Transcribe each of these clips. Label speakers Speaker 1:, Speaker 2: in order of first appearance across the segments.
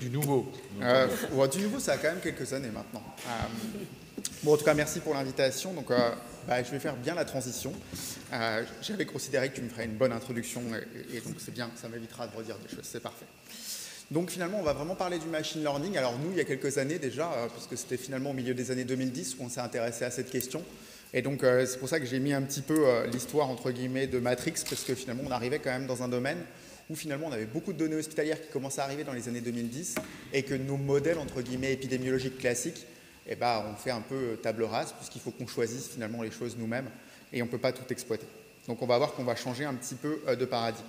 Speaker 1: Du nouveau.
Speaker 2: Du nouveau, ça a quand même quelques années maintenant. Bon, en tout cas, merci pour l'invitation. Donc, je vais faire bien la transition. J'avais considéré que tu me ferais une bonne introduction et donc c'est bien, ça m'évitera de redire des choses, c'est parfait. Donc finalement, on va vraiment parler du machine learning. Alors nous, il y a quelques années déjà, puisque c'était finalement au milieu des années 2010 où on s'est intéressé à cette question. Et donc c'est pour ça que j'ai mis un petit peu l'histoire entre guillemets de Matrix, parce que finalement on arrivait quand même dans un domaine où finalement on avait beaucoup de données hospitalières qui commençaient à arriver dans les années 2010 et que nos modèles entre guillemets épidémiologiques classiques, on fait un peu table rase puisqu'il faut qu'on choisisse finalement les choses nous-mêmes et on ne peut pas tout exploiter. Donc on va voir qu'on va changer un petit peu de paradigme.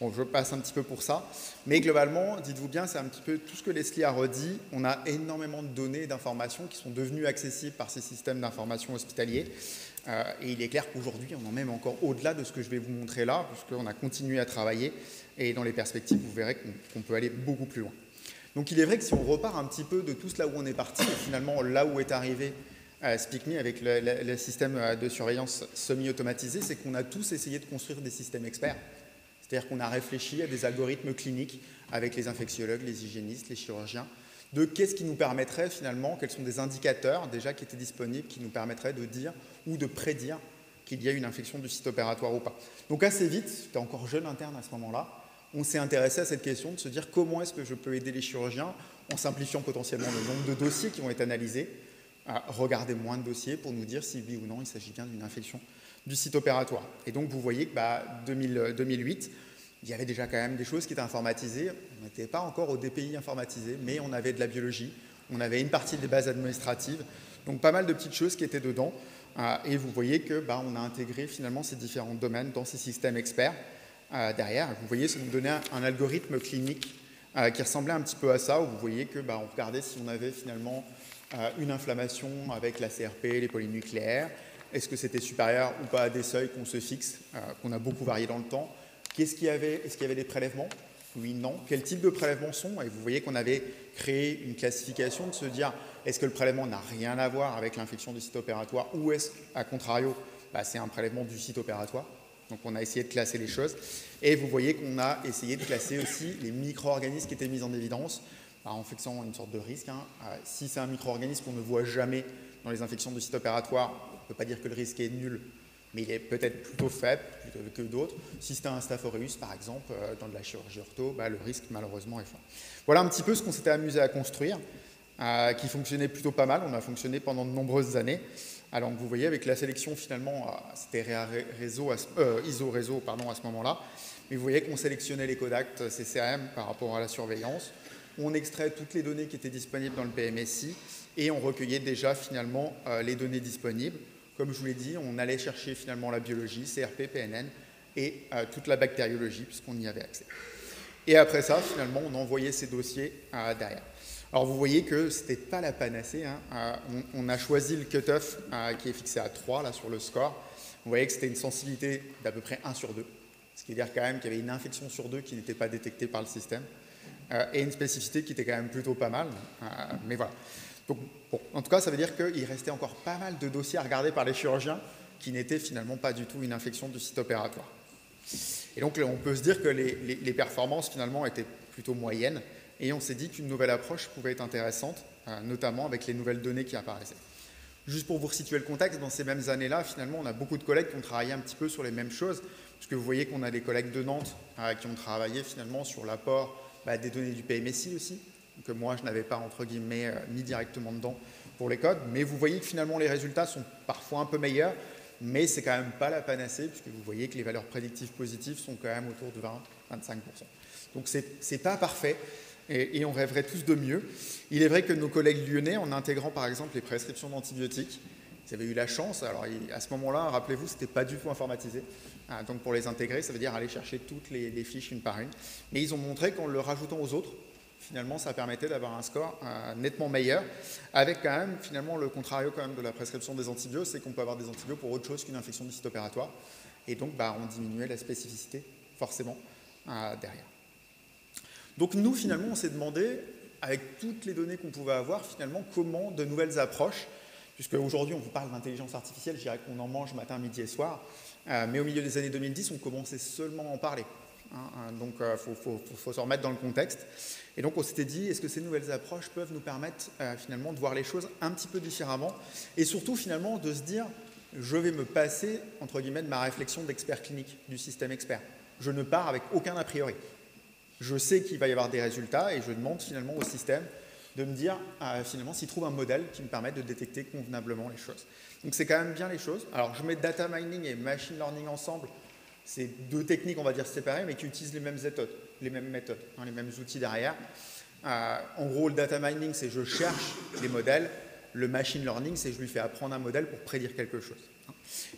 Speaker 2: Bon, je passe un petit peu pour ça, mais globalement, dites-vous bien, c'est un petit peu tout ce que Leslie a redit. On a énormément de données et d'informations qui sont devenues accessibles par ces systèmes d'information hospitaliers. Et il est clair qu'aujourd'hui, on en est même encore au-delà de ce que je vais vous montrer là, puisqu'on a continué à travailler. Et dans les perspectives, vous verrez qu'on peut aller beaucoup plus loin. Donc il est vrai que si on repart un petit peu de tout cela où on est parti, et finalement là où est arrivé SpeakMe avec le système de surveillance semi-automatisé, c'est qu'on a tous essayé de construire des systèmes experts. C'est-à-dire qu'on a réfléchi à des algorithmes cliniques avec les infectiologues, les hygiénistes, les chirurgiens, de qu'est-ce qui nous permettrait finalement, quels sont des indicateurs déjà qui étaient disponibles, qui nous permettraient de dire ou de prédire qu'il y a une infection du site opératoire ou pas. Donc assez vite, j'étais encore jeune interne à ce moment-là, on s'est intéressé à cette question de se dire comment est-ce que je peux aider les chirurgiens en simplifiant potentiellement le nombre de dossiers qui vont être analysés, à regarder moins de dossiers pour nous dire si oui ou non il s'agit bien d'une infection du site opératoire. Et donc vous voyez que 2008, il y avait déjà quand même des choses qui étaient informatisées. On n'était pas encore au DPI informatisé, mais on avait de la biologie, on avait une partie des bases administratives, donc pas mal de petites choses qui étaient dedans. Et vous voyez que on a intégré finalement ces différents domaines dans ces systèmes experts. Derrière, vous voyez, ça nous donnait un algorithme clinique qui ressemblait un petit peu à ça, où vous voyez que on regardait si on avait finalement une inflammation avec la CRP, les polynucléaires. Est-ce que c'était supérieur ou pas à des seuils qu'on se fixe, qu'on a beaucoup varié dans le temps? Est-ce qu'il y avait des prélèvements? Oui, non. Quel type de prélèvements sont? Et vous voyez qu'on avait créé une classification de se dire est-ce que le prélèvement n'a rien à voir avec l'infection du site opératoire ou est-ce, à contrario, c'est un prélèvement du site opératoire? Donc on a essayé de classer les choses. Et vous voyez qu'on a essayé de classer aussi les micro-organismes qui étaient mis en évidence en fixant une sorte de risque. Si c'est un micro-organisme qu'on ne voit jamais dans les infections du site opératoire, on ne peut pas dire que le risque est nul, mais il est peut-être plutôt faible que d'autres. Si c'était un Staph aureus, par exemple, dans de la chirurgie ortho, le risque, malheureusement, est fort. Voilà un petit peu ce qu'on s'était amusé à construire, qui fonctionnait plutôt pas mal. On a fonctionné pendant de nombreuses années. Alors, vous voyez, avec la sélection, finalement, c'était ISO réseau à ce moment-là. Mais vous voyez qu'on sélectionnait les codacs CCRM par rapport à la surveillance. On extrait toutes les données qui étaient disponibles dans le PMSI et on recueillait déjà, finalement, les données disponibles. Comme je vous l'ai dit, on allait chercher finalement la biologie, CRP, PNN et toute la bactériologie puisqu'on y avait accès. Et après ça, finalement, on envoyait ces dossiers derrière. Alors vous voyez que ce n'était pas la panacée. On a choisi le cutoff qui est fixé à 3 là, sur le score. Vous voyez que c'était une sensibilité d'à peu près 1 sur 2. Ce qui veut dire quand même qu'il y avait une infection sur 2 qui n'était pas détectée par le système. Et une spécificité qui était quand même plutôt pas mal. Mais voilà. Donc, bon, en tout cas, ça veut dire qu'il restait encore pas mal de dossiers à regarder par les chirurgiens qui n'étaient finalement pas du tout une infection du site opératoire. Et donc, on peut se dire que les performances finalement étaient plutôt moyennes et on s'est dit qu'une nouvelle approche pouvait être intéressante, notamment avec les nouvelles données qui apparaissaient. Juste pour vous resituer le contexte, dans ces mêmes années-là, finalement, on a beaucoup de collègues qui ont travaillé un petit peu sur les mêmes choses, puisque vous voyez qu'on a des collègues de Nantes qui ont travaillé finalement sur l'apport des données du PMSI aussi, que moi je n'avais pas entre guillemets mis directement dedans pour les codes, mais vous voyez que finalement les résultats sont parfois un peu meilleurs, mais c'est quand même pas la panacée, puisque vous voyez que les valeurs prédictives positives sont quand même autour de 20-25%. Donc c'est pas parfait, et on rêverait tous de mieux. Il est vrai que nos collègues lyonnais, en intégrant par exemple les prescriptions d'antibiotiques, ils avaient eu la chance, alors à ce moment-là, rappelez-vous, c'était pas du tout informatisé, donc pour les intégrer, ça veut dire aller chercher toutes les fiches une par une, mais ils ont montré qu'en le rajoutant aux autres, finalement, ça permettait d'avoir un score nettement meilleur, avec quand même, finalement, le contrario quand même de la prescription des antibiotiques, c'est qu'on peut avoir des antibiotiques pour autre chose qu'une infection du site opératoire, et donc on diminuait la spécificité, forcément, derrière. Donc nous, finalement, on s'est demandé, avec toutes les données qu'on pouvait avoir, finalement, comment de nouvelles approches, puisque aujourd'hui, on vous parle d'intelligence artificielle, je dirais qu'on en mange matin, midi et soir, mais au milieu des années 2010, on commençait seulement à en parler. hein, donc faut se remettre dans le contexte. Et donc on s'était dit, est-ce que ces nouvelles approches peuvent nous permettre finalement de voir les choses un petit peu différemment et surtout finalement de se dire, je vais me passer entre guillemets de ma réflexion d'expert clinique, du système expert. Je ne pars avec aucun a priori. Je sais qu'il va y avoir des résultats et je demande finalement au système de me dire finalement s'il trouve un modèle qui me permette de détecter convenablement les choses. Donc c'est quand même bien les choses. Alors je mets data mining et machine learning ensemble. C'est deux techniques, on va dire, séparées, mais qui utilisent les mêmes méthodes, hein, les mêmes outils derrière. En gros, le data mining, c'est je cherche les modèles. Le machine learning, c'est je lui fais apprendre un modèle pour prédire quelque chose.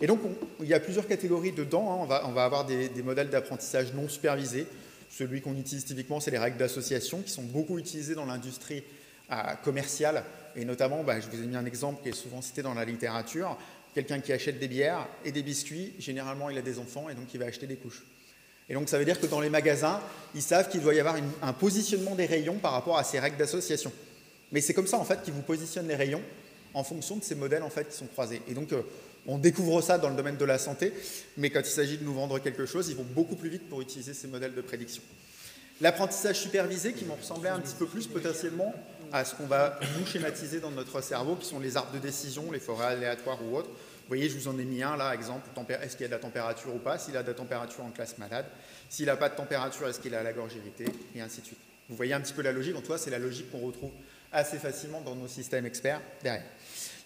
Speaker 2: Et donc, il y a plusieurs catégories dedans. Hein. On va avoir des modèles d'apprentissage non supervisés. Celui qu'on utilise typiquement, c'est les règles d'association, qui sont beaucoup utilisées dans l'industrie commerciale. Et notamment, je vous ai mis un exemple qui est souvent cité dans la littérature. Quelqu'un qui achète des bières et des biscuits, généralement, il a des enfants et donc il va acheter des couches. Et donc, ça veut dire que dans les magasins, ils savent qu'il doit y avoir un positionnement des rayons par rapport à ces règles d'association. Mais c'est comme ça, en fait, qu'ils vous positionnent les rayons en fonction de ces modèles, en fait, qui sont croisés. Et donc, on découvre ça dans le domaine de la santé, mais quand il s'agit de nous vendre quelque chose, ils vont beaucoup plus vite pour utiliser ces modèles de prédiction. L'apprentissage supervisé, qui m'en ressemblait un petit peu plus potentiellement à ce qu'on va nous schématiser dans notre cerveau, qui sont les arbres de décision, les forêts aléatoires ou autres. Vous voyez, je vous en ai mis un là, exemple, est-ce qu'il y a de la température ou pas? S'il a de la température en classe malade. S'il n'a pas de température, est-ce qu'il a la gorge irritée? Et ainsi de suite. Vous voyez un petit peu la logique. Donc, toi, c'est la logique qu'on retrouve assez facilement dans nos systèmes experts derrière.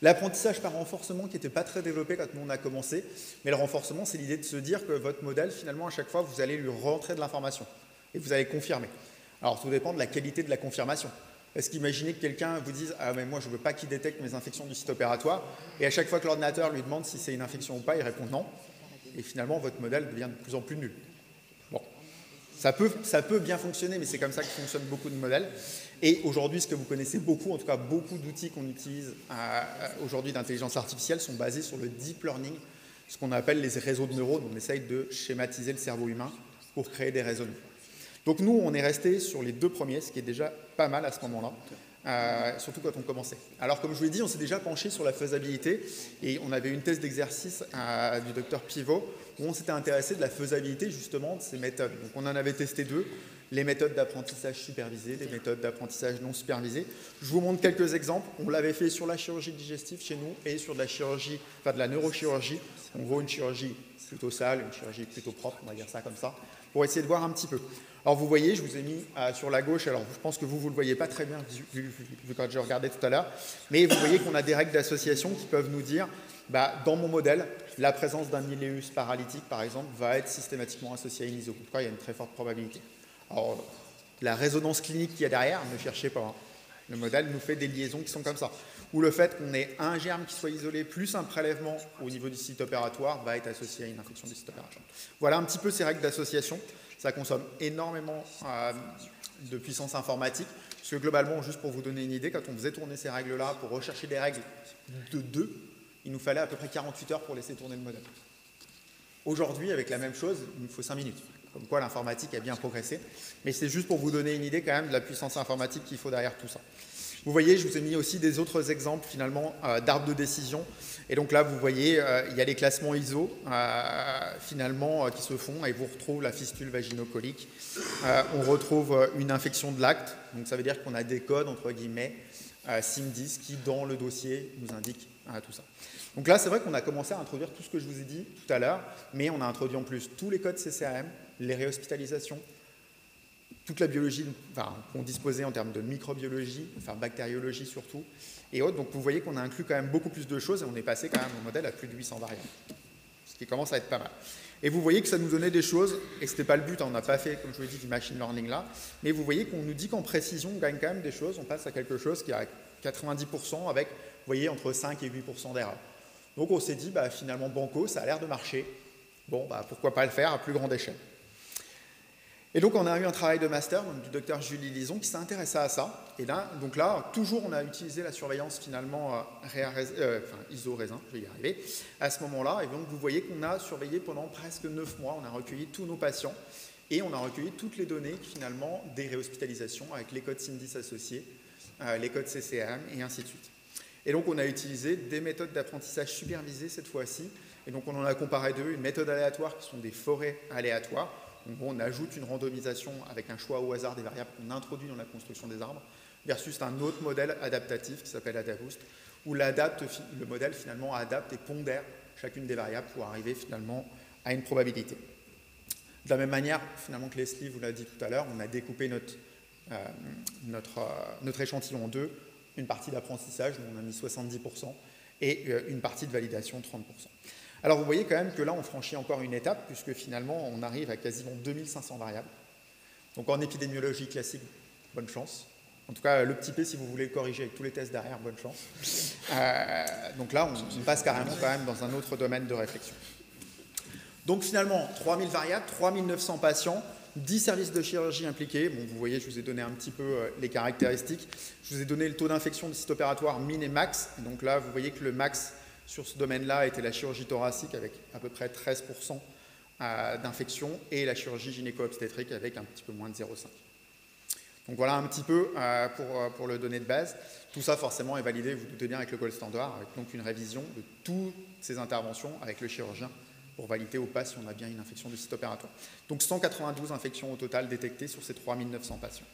Speaker 2: L'apprentissage par renforcement qui n'était pas très développé quand nous on a commencé, mais le renforcement, c'est l'idée de se dire que votre modèle, finalement, à chaque fois, vous allez lui rentrer de l'information et vous allez confirmer. Alors, tout dépend de la qualité de la confirmation. Est-ce qu'imaginez que quelqu'un vous dise « Ah, mais moi, je ne veux pas qu'il détecte mes infections du site opératoire » et à chaque fois que l'ordinateur lui demande si c'est une infection ou pas, il répond « Non ». Et finalement, votre modèle devient de plus en plus nul. Bon, ça peut bien fonctionner, mais c'est comme ça que fonctionnent beaucoup de modèles. Et aujourd'hui, ce que vous connaissez beaucoup, en tout cas beaucoup d'outils qu'on utilise aujourd'hui d'intelligence artificielle sont basés sur le deep learning, ce qu'on appelle les réseaux de neurones. On essaye de schématiser le cerveau humain pour créer des raisonnements. Donc nous, on est resté sur les deux premiers, ce qui est déjà pas mal à ce moment-là, surtout quand on commençait. Alors comme je vous l'ai dit, on s'est déjà penché sur la faisabilité et on avait une thèse d'exercice du docteur Pivot où on s'était intéressé de la faisabilité justement de ces méthodes. Donc on en avait testé deux, les méthodes d'apprentissage supervisées, les méthodes d'apprentissage non supervisées. Je vous montre quelques exemples. On l'avait fait sur la chirurgie digestive chez nous et sur de la chirurgie, enfin de la neurochirurgie. On voit une chirurgie plutôt sale, une chirurgie plutôt propre, on va dire ça comme ça, pour essayer de voir un petit peu. Alors vous voyez, je vous ai mis sur la gauche, alors je pense que vous ne le voyez pas très bien vu quand je regardais tout à l'heure, mais vous voyez qu'on a des règles d'association qui peuvent nous dire, dans mon modèle, la présence d'un iléus paralytique, par exemple, va être systématiquement associée à une ISO. En tout cas, il y a une très forte probabilité. Alors, la résonance clinique qu'il y a derrière, ne cherchez pas. Hein. Le modèle nous fait des liaisons qui sont comme ça. Ou le fait qu'on ait un germe qui soit isolé plus un prélèvement au niveau du site opératoire va être associé à une infection du site opératoire. Voilà un petit peu ces règles d'association. Ça consomme énormément de puissance informatique, parce que globalement, juste pour vous donner une idée, quand on faisait tourner ces règles-là pour rechercher des règles de 2, il nous fallait à peu près 48 heures pour laisser tourner le modèle. Aujourd'hui, avec la même chose, il nous faut 5 minutes. Comme quoi l'informatique a bien progressé. Mais c'est juste pour vous donner une idée quand même de la puissance informatique qu'il faut derrière tout ça. Vous voyez, je vous ai mis aussi des autres exemples finalement d'arbres de décision. Et donc là, vous voyez, il y a les classements ISO finalement qui se font et vous retrouvez la fistule vaginocolique. On retrouve une infection de l'acte. Donc ça veut dire qu'on a des codes entre guillemets SIM10 qui dans le dossier nous indiquent tout ça. Donc là, c'est vrai qu'on a commencé à introduire tout ce que je vous ai dit tout à l'heure, mais on a introduit en plus tous les codes CCAM, les réhospitalisations, toute la biologie qu'on disposait en termes de microbiologie, enfin bactériologie surtout, et autres. Donc vous voyez qu'on a inclus quand même beaucoup plus de choses et on est passé quand même au modèle à plus de 800 variables, ce qui commence à être pas mal. Et vous voyez que ça nous donnait des choses, et ce n'était pas le but, on n'a pas fait, comme je vous l'ai dit, du machine learning là, mais vous voyez qu'on nous dit qu'en précision, on gagne quand même des choses, on passe à quelque chose qui a 90% avec, vous voyez, entre 5 et 8% d'erreur. Donc on s'est dit, finalement, banco, ça a l'air de marcher, bon, pourquoi pas le faire à plus grande échelle. Et donc, on a eu un travail de master donc, du docteur Julie Lison qui s'est intéressé à ça. Et là, toujours, on a utilisé la surveillance finalement ISO-raisin, je vais y arriver, à ce moment-là. Et donc, vous voyez qu'on a surveillé pendant presque 9 mois. On a recueilli tous nos patients et on a recueilli toutes les données finalement des réhospitalisations avec les codes SIM10 associés, les codes CCAM et ainsi de suite. Et donc, on a utilisé des méthodes d'apprentissage supervisées cette fois-ci. Et donc, on en a comparé deux, une méthode aléatoire qui sont des forêts aléatoires, En gros, on ajoute une randomisation avec un choix au hasard des variables qu'on introduit dans la construction des arbres, versus un autre modèle adaptatif qui s'appelle AdaBoost, où le modèle finalement adapte et pondère chacune des variables pour arriver finalement à une probabilité. De la même manière, finalement, que Leslie vous l'a dit tout à l'heure, on a découpé notre échantillon en deux, une partie d'apprentissage, où on a mis 70%, et une partie de validation, 30%. Alors vous voyez quand même que là, on franchit encore une étape, puisque finalement, on arrive à quasiment 2500 variables. Donc en épidémiologie classique, bonne chance. En tout cas, le petit p, si vous voulez le corriger avec tous les tests derrière, bonne chance. Donc là, on passe carrément quand même dans un autre domaine de réflexion. Donc finalement, 3000 variables, 3900 patients, 10 services de chirurgie impliqués. Bon, vous voyez, je vous ai donné un petit peu les caractéristiques. Je vous ai donné le taux d'infection du site opératoire min et max. Et donc là, vous voyez que le max sur ce domaine-là était la chirurgie thoracique avec à peu près 13% d'infection et la chirurgie gynéco-obstétrique avec un petit peu moins de 0,5. Donc voilà un petit peu pour le donné de base. Tout ça forcément est validé, vous vous doutez bien, avec le gold standard, avec donc une révision de toutes ces interventions avec le chirurgien pour valider ou pas si on a bien une infection du site opératoire. Donc 192 infections au total détectées sur ces 3900 patients.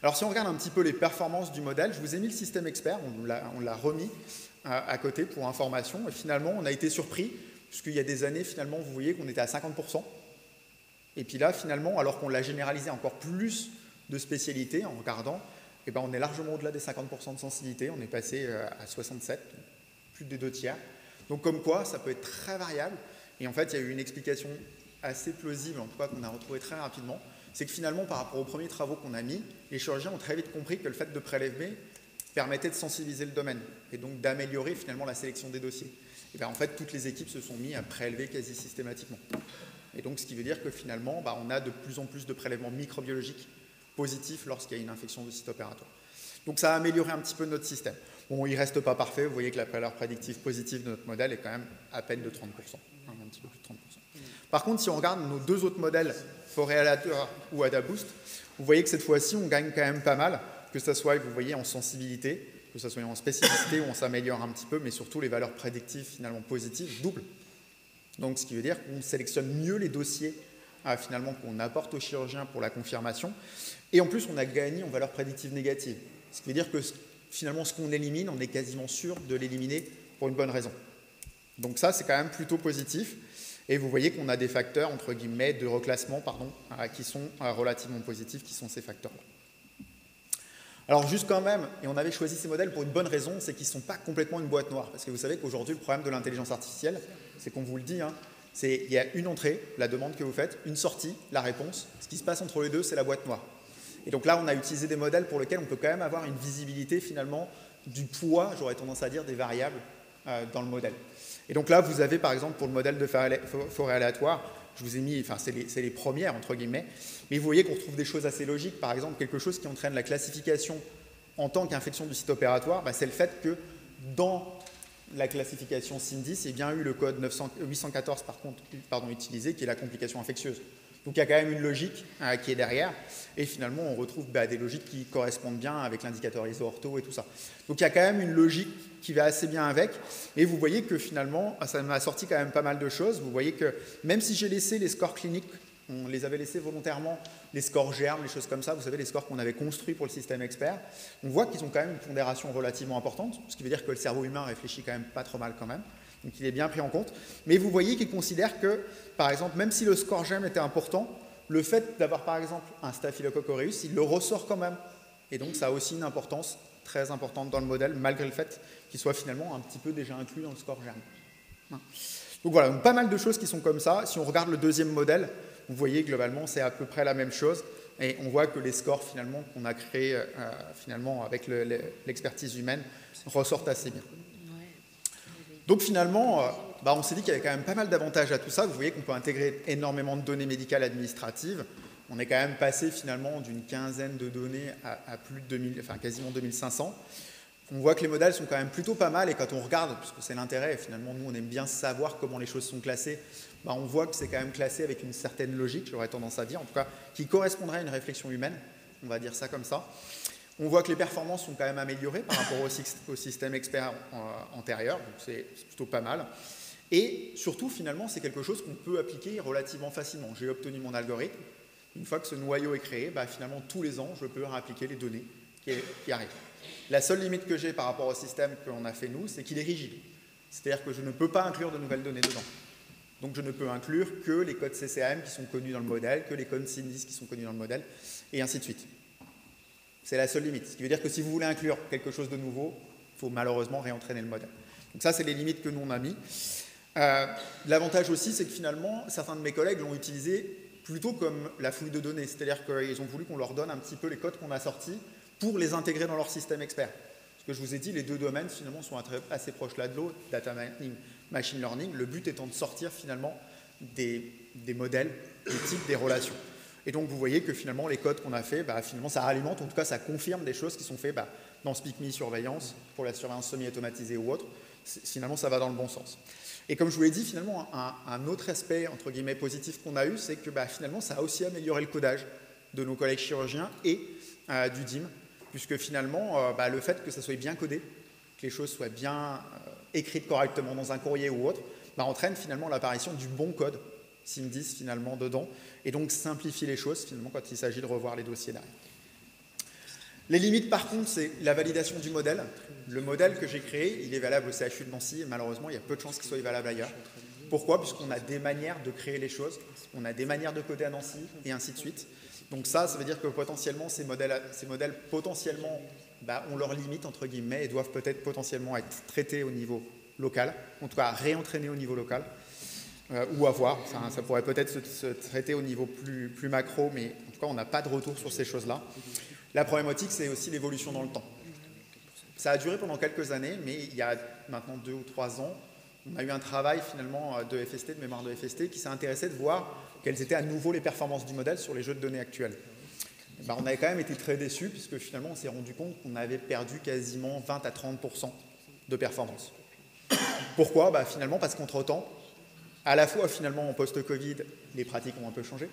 Speaker 2: Alors si on regarde un petit peu les performances du modèle, je vous ai mis le système expert, on l'a remis à côté pour information, et finalement on a été surpris, puisqu'il y a des années finalement vous voyez qu'on était à 50%, et puis là finalement alors qu'on l'a généralisé encore plus de spécialités en regardant, eh ben, on est largement au-delà des 50% de sensibilité, on est passé à 67, plus des 2/3. Donc comme quoi, ça peut être très variable. Et en fait, il y a eu une explication assez plausible, en tout cas qu'on a retrouvée très rapidement, c'est que finalement, par rapport aux premiers travaux qu'on a mis, les chirurgiens ont très vite compris que le fait de prélever permettait de sensibiliser le domaine et donc d'améliorer finalement la sélection des dossiers. Et bien en fait, toutes les équipes se sont mises à prélever quasi systématiquement. Et donc, ce qui veut dire que finalement, on a de plus en plus de prélèvements microbiologiques positifs lorsqu'il y a une infection du site opératoire. Donc ça a amélioré un petit peu notre système. Bon, il ne reste pas parfait, vous voyez que la valeur prédictive positive de notre modèle est quand même à peine de 30%, un petit peu plus de 30%. Par contre, si on regarde nos deux autres modèles, Forêt aléatoire ou AdaBoost, vous voyez que cette fois-ci, on gagne quand même pas mal, que ce soit, vous voyez, en sensibilité, que ce soit en spécificité, où on s'améliore un petit peu, mais surtout les valeurs prédictives finalement positives doublent. Donc ce qui veut dire qu'on sélectionne mieux les dossiers finalement qu'on apporte aux chirurgiens pour la confirmation, et en plus on a gagné en valeurs prédictives négatives. Ce qui veut dire que finalement, ce qu'on élimine, on est quasiment sûr de l'éliminer pour une bonne raison. Donc ça, c'est quand même plutôt positif. Et vous voyez qu'on a des facteurs, entre guillemets, de reclassement, qui sont relativement positifs, qui sont ces facteurs-là. Alors juste quand même, et on avait choisi ces modèles pour une bonne raison, c'est qu'ils ne sont pas complètement une boîte noire. Parce que vous savez qu'aujourd'hui, le problème de l'intelligence artificielle, c'est qu'on vous le dit, il y a une entrée, la demande que vous faites, une sortie, la réponse. Ce qui se passe entre les deux, c'est la boîte noire. Et donc là, on a utilisé des modèles pour lesquels on peut quand même avoir une visibilité finalement du poids, j'aurais tendance à dire, des variables dans le modèle. Et donc là, vous avez par exemple pour le modèle de forêt aléatoire, je vous ai mis, enfin c'est les premières entre guillemets, mais vous voyez qu'on retrouve des choses assez logiques. Par exemple, quelque chose qui entraîne la classification en tant qu'infection du site opératoire, c'est le fait que dans la classification SIM10, il y a bien eu le code 814 utilisé, qui est la complication infectieuse. Donc il y a quand même une logique qui est derrière, et finalement on retrouve des logiques qui correspondent bien avec l'indicateur iso-ortho et tout ça. Donc il y a quand même une logique qui va assez bien avec, et vous voyez que finalement ça m'a sorti quand même pas mal de choses. Vous voyez que même si j'ai laissé les scores cliniques, on les avait laissés volontairement, les scores germes, les choses comme ça, vous savez les scores qu'on avait construits pour le système expert, on voit qu'ils ont quand même une pondération relativement importante, ce qui veut dire que le cerveau humain réfléchit quand même pas trop mal quand même. Donc il est bien pris en compte. Mais vous voyez qu'il considère que, par exemple, même si le score GEM était important, le fait d'avoir par exemple un Staphylococcus aureus, il le ressort quand même. Et donc ça a aussi une importance très importante dans le modèle, malgré le fait qu'il soit finalement un petit peu déjà inclus dans le score GEM. Donc voilà, donc pas mal de choses qui sont comme ça. Si on regarde le deuxième modèle, vous voyez globalement c'est à peu près la même chose. Et on voit que les scores finalement qu'on a créés finalement avec l'expertise humaine ressortent assez bien. Donc finalement, on s'est dit qu'il y avait quand même pas mal d'avantages à tout ça. Vous voyez qu'on peut intégrer énormément de données médicales administratives. On est quand même passé finalement d'une quinzaine de données à plus de 2000, enfin quasiment 2500. On voit que les modèles sont quand même plutôt pas mal, et quand on regarde, puisque c'est l'intérêt, finalement nous on aime bien savoir comment les choses sont classées, on voit que c'est quand même classé avec une certaine logique, j'aurais tendance à dire, en tout cas qui correspondrait à une réflexion humaine, on va dire ça comme ça. On voit que les performances sont quand même améliorées par rapport au système expert antérieur, donc c'est plutôt pas mal. Et surtout, finalement, c'est quelque chose qu'on peut appliquer relativement facilement. J'ai obtenu mon algorithme. Une fois que ce noyau est créé, finalement, tous les ans, je peux réappliquer les données qui arrivent. La seule limite que j'ai par rapport au système qu'on a fait nous, c'est qu'il est rigide. C'est-à-dire que je ne peux pas inclure de nouvelles données dedans. Donc je ne peux inclure que les codes CCM qui sont connus dans le modèle, que les codes SIM10 qui sont connus dans le modèle, et ainsi de suite. C'est la seule limite. Ce qui veut dire que si vous voulez inclure quelque chose de nouveau, il faut malheureusement réentraîner le modèle. Donc ça, c'est les limites que nous, on a mis. L'avantage aussi, c'est que finalement, certains de mes collègues l'ont utilisé plutôt comme la fouille de données. C'est-à-dire qu'ils ont voulu qu'on leur donne un petit peu les codes qu'on a sortis pour les intégrer dans leur système expert. Ce que je vous ai dit, les deux domaines, finalement, sont assez proches l'un de l'autre, data mining, machine learning, le but étant de sortir, finalement, des modèles, des types, des relations. Et donc, vous voyez que, finalement, les codes qu'on a fait, finalement, ça alimente, en tout cas, ça confirme des choses qui sont faites dans SpeakMe surveillance, pour la surveillance semi-automatisée ou autre. Finalement, ça va dans le bon sens. Et comme je vous l'ai dit, finalement, un autre aspect, entre guillemets, positif qu'on a eu, c'est que, finalement, ça a aussi amélioré le codage de nos collègues chirurgiens et du DIM, puisque finalement, le fait que ça soit bien codé, que les choses soient bien écrites correctement dans un courrier ou autre, entraîne finalement l'apparition du bon code SIM10 finalement dedans, et donc simplifie les choses finalement quand il s'agit de revoir les dossiers derrière. Les limites par contre, c'est la validation du modèle. Le modèle que j'ai créé, il est valable au CHU de Nancy, et malheureusement, il y a peu de chances qu'il soit valable ailleurs. Pourquoi? Puisqu'on a des manières de créer les choses, on a des manières de coder à Nancy, et ainsi de suite. Donc ça veut dire que potentiellement, ces modèles potentiellement, ont leurs limites, entre guillemets, et doivent peut-être potentiellement être traités au niveau local, en tout cas réentraînés au niveau local, ou à voir. Ça pourrait peut-être se traiter au niveau plus macro, mais en tout cas, on n'a pas de retour sur ces choses-là. La problématique, c'est aussi l'évolution dans le temps. Ça a duré pendant quelques années, mais il y a maintenant 2 ou 3 ans, on a eu un travail finalement de FST, de mémoire de FST, qui s'est intéressé de voir quelles étaient à nouveau les performances du modèle sur les jeux de données actuels. On avait quand même été très déçus, puisque finalement on s'est rendu compte qu'on avait perdu quasiment 20 à 30% de performance. Pourquoi? Finalement parce qu'entre-temps, à la fois finalement en post-Covid, les pratiques ont un peu changé.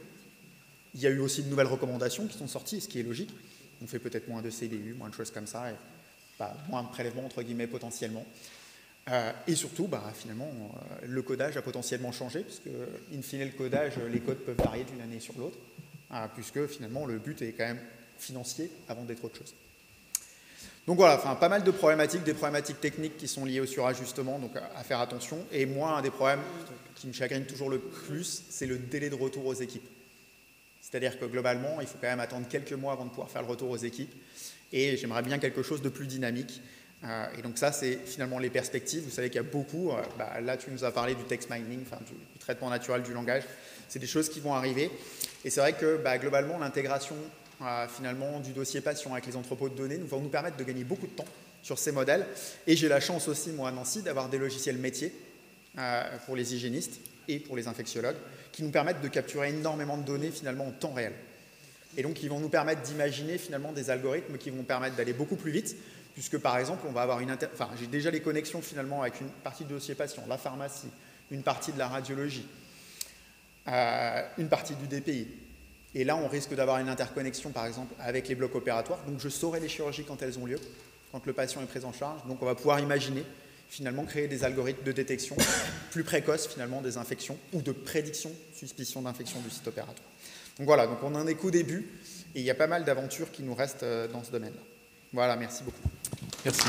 Speaker 2: Il y a eu aussi de nouvelles recommandations qui sont sorties, ce qui est logique. On fait peut-être moins de CBU, moins de choses comme ça, et moins de prélèvements entre guillemets potentiellement. Et surtout, finalement, le codage a potentiellement changé, puisque, in fine, le codage, les codes peuvent varier d'une année sur l'autre, puisque finalement, le but est quand même financier avant d'être autre chose. Donc voilà, pas mal de problématiques, des problématiques techniques qui sont liées au surajustement, donc à faire attention. Et moi, un des problèmes qui me chagrine toujours le plus, c'est le délai de retour aux équipes. C'est-à-dire que globalement, il faut quand même attendre quelques mois avant de pouvoir faire le retour aux équipes. Et j'aimerais bien quelque chose de plus dynamique. Et donc ça, c'est finalement les perspectives. Vous savez qu'il y a beaucoup, là tu nous as parlé du text mining, du traitement naturel du langage. C'est des choses qui vont arriver. Et c'est vrai que globalement, l'intégration finalement du dossier patient avec les entrepôts de données va nous permettre de gagner beaucoup de temps sur ces modèles. Et j'ai la chance aussi, moi à Nancy, d'avoir des logiciels métiers pour les hygiénistes et pour les infectiologues qui nous permettent de capturer énormément de données finalement en temps réel. Et donc, ils vont nous permettre d'imaginer finalement des algorithmes qui vont permettre d'aller beaucoup plus vite, puisque par exemple, on va avoir j'ai déjà les connexions finalement avec une partie du dossier patient, la pharmacie, une partie de la radiologie, une partie du DPI. Et là, on risque d'avoir une interconnexion, par exemple, avec les blocs opératoires. Donc, je saurai les chirurgies quand elles ont lieu, quand le patient est pris en charge. Donc, on va pouvoir imaginer finalement créer des algorithmes de détection plus précoces finalement des infections ou de prédiction, suspicion d'infection du site opératoire. Donc voilà, donc on en est qu'au début et il y a pas mal d'aventures qui nous restent dans ce domaine-là. Voilà, merci beaucoup.
Speaker 1: Merci.